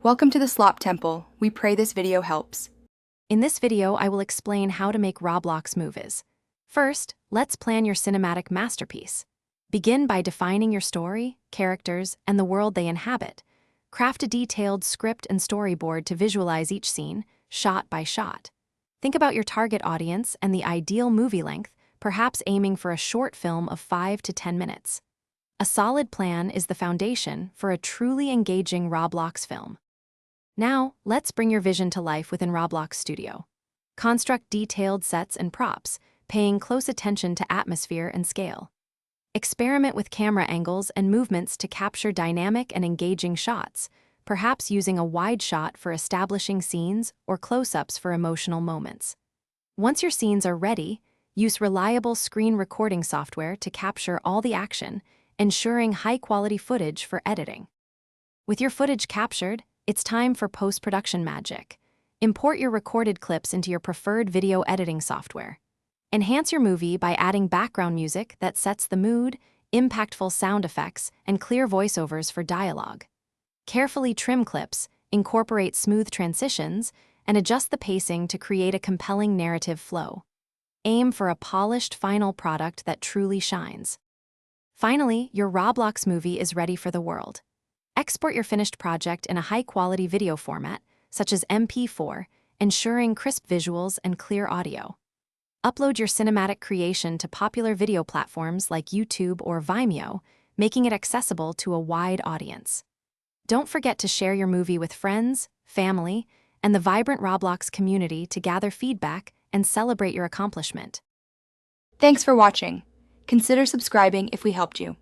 Welcome to the Slop Temple. We pray this video helps. In this video, I will explain how to make Roblox movies. First, let's plan your cinematic masterpiece. Begin by defining your story, characters, and the world they inhabit. Craft a detailed script and storyboard to visualize each scene, shot by shot. Think about your target audience and the ideal movie length, perhaps aiming for a short film of 5 to 10 minutes. A solid plan is the foundation for a truly engaging Roblox film. Now, let's bring your vision to life within Roblox Studio. Construct detailed sets and props, paying close attention to atmosphere and scale. Experiment with camera angles and movements to capture dynamic and engaging shots, perhaps using a wide shot for establishing scenes or close-ups for emotional moments. Once your scenes are ready, use reliable screen recording software to capture all the action, ensuring high-quality footage for editing. With your footage captured, it's time for post-production magic. Import your recorded clips into your preferred video editing software. Enhance your movie by adding background music that sets the mood, impactful sound effects, and clear voiceovers for dialogue. Carefully trim clips, incorporate smooth transitions, and adjust the pacing to create a compelling narrative flow. Aim for a polished final product that truly shines. Finally, your Roblox movie is ready for the world. Export your finished project in a high-quality video format, such as MP4, ensuring crisp visuals and clear audio. Upload your cinematic creation to popular video platforms like YouTube or Vimeo, making it accessible to a wide audience. Don't forget to share your movie with friends, family, and the vibrant Roblox community to gather feedback and celebrate your accomplishment. Thanks for watching. Consider subscribing if we helped you.